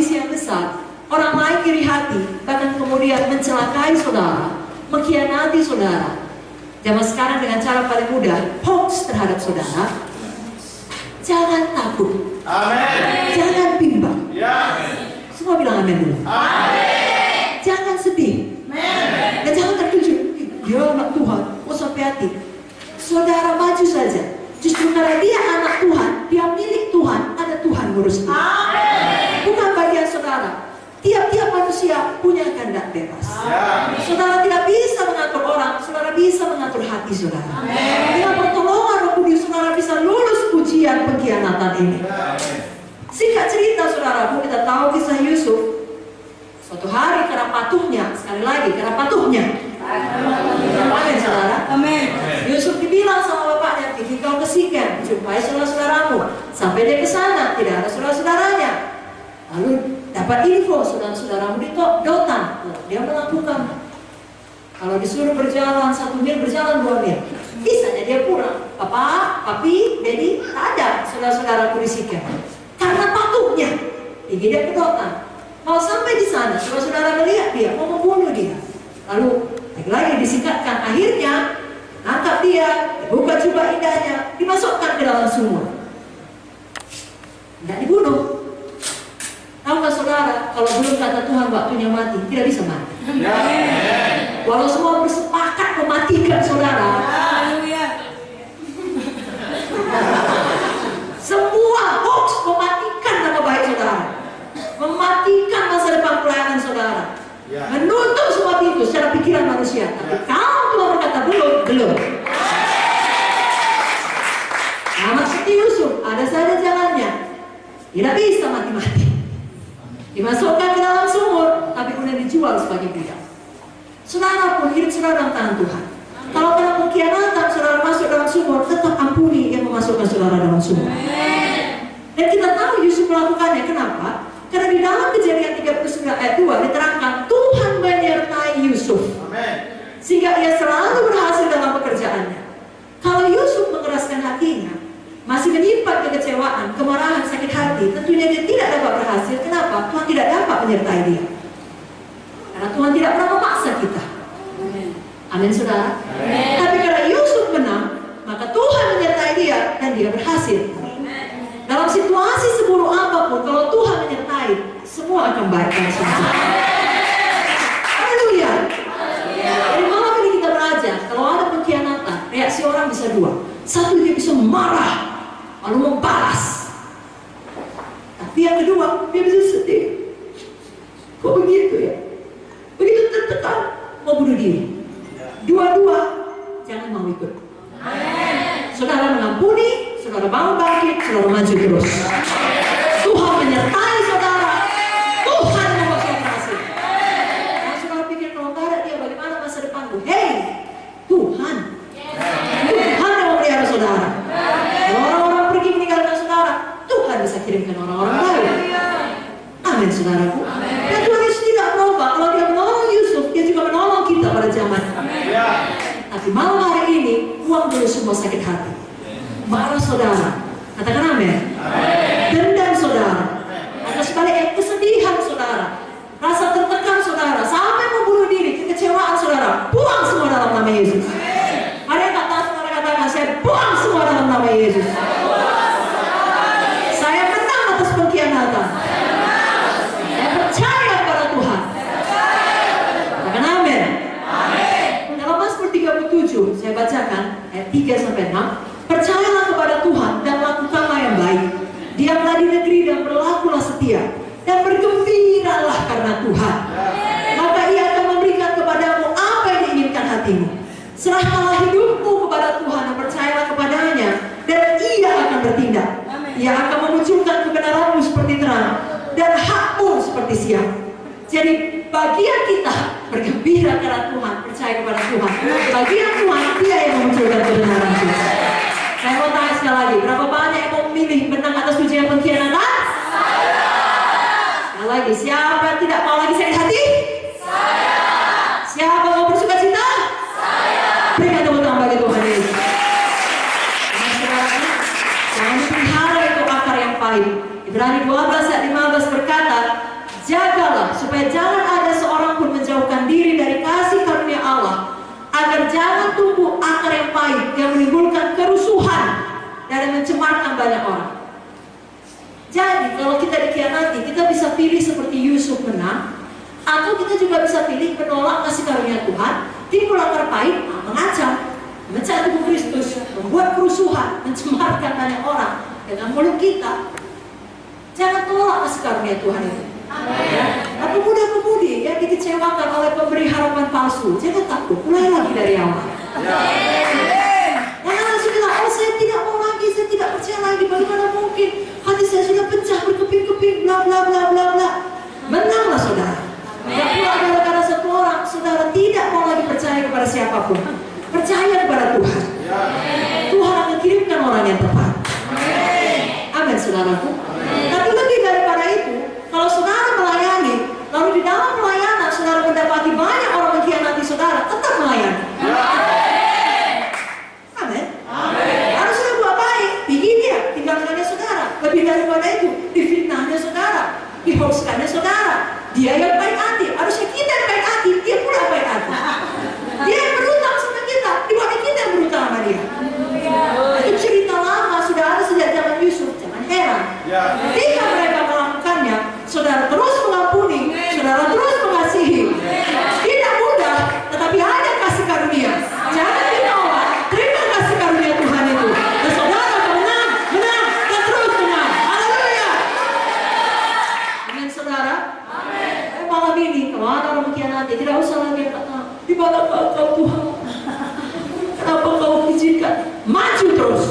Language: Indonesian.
ambisi yang besar, orang lain iri hati, bahkan kemudian mencelakai saudara, mengkhianati saudara. Zaman sekarang dengan cara paling mudah, hoax terhadap saudara. Jangan takut. Amin. Jangan bimbang. Ya. Semua bilang amin dulu. Amin. Jangan sedih. Amin. Dan jangan terkejut. Dia anak Tuhan, oh sampai hati. Saudara maju saja. Justru karena dia anak Tuhan, dia milik Tuhan, ada Tuhan ngurus dia. Bukan bagian saudara. Tiap-tiap manusia punya kehendak bebas. Saudara tidak bisa mengatur orang, saudara bisa mengatur hati saudara. Dengan pertolongan Roh Kudus, saudara bisa lulus ujian pengkhianatan ini. Singkat cerita saudaraku, kita tahu kisah Yusuf. Suatu hari karena patuhnya, sekali lagi karena patuhnya. Amin saudara. Amin. Yusuf dibilang sama bapaknya, pergi kau ke Sikem, jumpai saudara-saudaramu. Sampai dia ke sana, tidak ada saudara-saudaranya. Lalu dapat info saudara-saudaramu di Dotan. Dia melakukan. Kalau disuruh berjalan 1 mil, berjalan 2 mil. Bisanya dia pulang. Papa, papi, dedi, tak ada saudara-saudaraku di Sikem. Karena patuhnya, pergi dia ke Dotan. Kalau sampai di sana, saudara-saudara melihat dia, mau membunuh dia. Lalu lagi disingkatkan, akhirnya angkat dia, dibuka jubah indahnya, dimasukkan ke dalam sumur. Tidak dibunuh. Tahukah saudara, kalau belum kata Tuhan waktunya mati, tidak bisa mati. Walau semua bersepakat mematikan saudara, semua hoax mematikan nama baik saudara, mematikan masa depan pelayanan saudara, menutup semua pintu secara pikiran manusia. Tapi kalau Tuhan berkata belum. Amat seperti Yusuf, ada saja jalannya, tidak bisa mati-mati. Dimasukkan ke dalam sumur, tapi kemudian dijual sebagai budak. Saudara pun hidup saudara dalam tangan Tuhan. Kalau karena pengkhianatan saudara masuk dalam sumur, tetap ampuni yang memasukkan saudara dalam sumur. Dan kita tahu Yusuf melakukannya. Kenapa? Karena di dalam Kejadian 39 ayat 2 diterangkan Tuhan menyertai Yusuf, sehingga ia selalu berhasil dalam pekerjaannya. Kalau Yusuf mengeraskan hatinya, masih menyimpan kekecewaan, kemarahan, sakit hati, tentunya dia tidak dapat berhasil. Kenapa? Tuhan tidak dapat menyertai dia. Karena Tuhan tidak pernah memaksa kita. Amin saudara. Tapi karena Yusuf menang, maka Tuhan menyertai dia dan dia berhasil. Dalam situasi seburuk apapun, kalau Tuhan menyertai, semua akan baik. Haleluya. Jadi malam ini kita belajar, kalau ada pengkhianatan, reaksi orang bisa dua. Satu, dia bisa marah, lalu membalas. Tapi yang kedua, dia bisa sedih. Kok begitu ya? Begitu tertekan, mau bunuh diri. Dua-dua, jangan mau ikut. Saudara mengampuni, saudara mau bangkit, saudara maju terus. Tuhan menyertai saudara. Tuhan membuat saudara berhasil. Kalau saudara pikir kalau nggak ada dia, bagaimana masa depanku? Hei, Tuhan yang memelihara saudara. Kalau orang-orang pergi meninggalkan saudara, Tuhan bisa kirimkan orang-orang baru. Amin saudaraku. Dan Tuhan Yesus tidak berubah. Kalau dia menolong Yusuf, dia juga menolong kita pada zaman. Tapi malam hari ini, buang dulu semua sakit hati, marah saudara, katakan amin. Dendam saudara, atau sebaliknya kesedihan saudara, rasa tertekan saudara, sampai membunuh diri, kekecewaan saudara, buang semua dalam nama Yesus. Ada yang kata saudara katakan, saya buang semua dalam nama Yesus. Saya menang atas pengkhianatan. Saya percaya pada Tuhan. Katakan amin. Dalam Mazmur 37 saya bacakan ayat 3 sampai 6. Percayalah kepada Tuhan dan lakukanlah yang baik. Diamlah di negeri dan berlakulah setia, dan bergembiralah karena Tuhan. Maka Ia akan memberikan kepadamu apa yang diinginkan hatimu. Serahkanlah hidupmu kepada Tuhan dan percayalah kepadanya, dan Ia akan bertindak. Ia akan memunculkan kebenaranmu seperti terang dan hakmu seperti siang. Jadi bagian kita bergembira karena Tuhan, percaya kepada Tuhan. Bagian Tuhan, Dia yang memunculkan kebenaran kita. Saya mau tanya sekali lagi, berapa banyak yang mau memilih menang atas ujian pengkhianatan? Saya. Sekali lagi, siapa yang tidak mau lagi sakit hati? Saya. Siapa yang mau bersuka cita? Saya. Berikan tepuk tangan bagi Tuhan Yesus. Jangan dipelihara itu akar yang pahit. Ibrani 12 ayat 15 berkata, Jagalah supaya jangan ada seorang pun menjauhkan diri dari kasih karunia Allah, agar jangan tumbuh akar yang pahit yang menimbulkan kerusuhan dan mencemarkan banyak orang. Jadi kalau kita dikhianati, kita bisa pilih seperti Yusuf menang, atau kita juga bisa pilih menolak kasih karunia Tuhan, timbul akar pahit, mengancam, memecah tubuh Kristus, membuat kerusuhan, mencemarkan banyak orang dengan mulut kita. Jangan tolak kasih karunia Tuhan itu. Ya. Nah, pemuda-pemudi yang dikecewakan oleh pemberi harapan palsu, jangan takut, mulai lagi dari awal. Jangan langsung bilang, oh saya tidak mau lagi, saya tidak percaya lagi, bagaimana mungkin hati saya sudah pecah berkeping-keping, bla bla bla bla bla. Menanglah saudara. Yang pula gara-gara satu orang, saudara tidak mau lagi percaya kepada siapapun. Percaya kepada Tuhan. Tuhan akan kirimkan orang yang tepat. Amin, saudaraku. Tapi lebih daripada itu, kalau saudara melayani, lalu di dalam pelayanan saudara mendapati banyak orang mengkhianati saudara, tetap melayani. Amin. Harus sudah buat baik, tinggi dia, tinggalkannya saudara. Lebih daripada itu, difitnahnya saudara, dihoaxkannya saudara. Dia yang baik hati, harusnya kita yang baik hati, dia pula baik hati. Dia yang berutang sama kita, dibanding kita yang berutang sama dia. Itu cerita lama, sudah ada sejak zaman Yusuf, jangan heran. Ketika mereka melakukannya, saudara terus mengampuni, saudara terus mengasihi. Tidak mudah, tetapi ada kasih karunia. Jangan ditolak, terima kasih karunia Tuhan itu. Dan saudara akan menang, menang, dan terus menang. Haleluya. Amin, saudara. Malam ini, kalau ada orang mengkhianati, tidak usah lagi kata, di mana kau Tuhan? Kenapa kau izinkan? Maju terus.